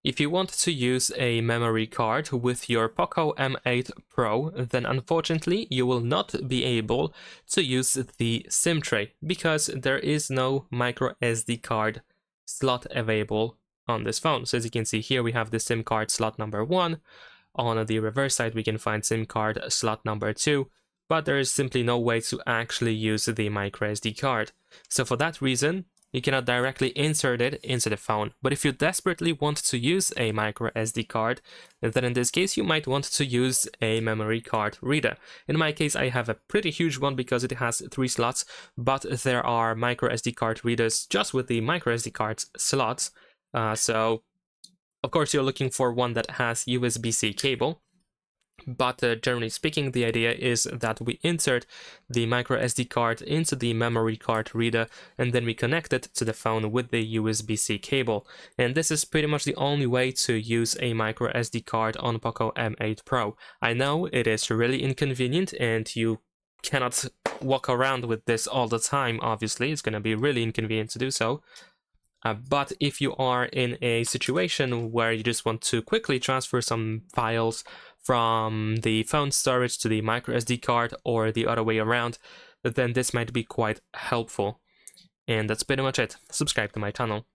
If you want to use a memory card with your POCO M8 Pro, then unfortunately you will not be able to use the SIM tray because there is no microSD card slot available on this phone. So as you can see here, we have the SIM card slot number 1. On the reverse side, we can find SIM card slot number 2, but there is simply no way to actually use the microSD card. So for that reason, you cannot directly insert it into the phone. But if you desperately want to use a microSD card, then in this case you might want to use a memory card reader. In my case, I have a pretty huge one because it has 3 slots, but there are microSD card readers just with the microSD card slots. So of course you're looking for one that has USB-C cable. But generally speaking, the idea is that we insert the microSD card into the memory card reader, and then we connect it to the phone with the USB-C cable. And this is pretty much the only way to use a microSD card on POCO M8 Pro. I know it is really inconvenient, and you cannot walk around with this all the time, obviously. It's going to be really inconvenient to do so. But if you are in a situation where you just want to quickly transfer some files from the phone storage to the microSD card or the other way around, then this might be quite helpful. And that's pretty much it. Subscribe to my channel.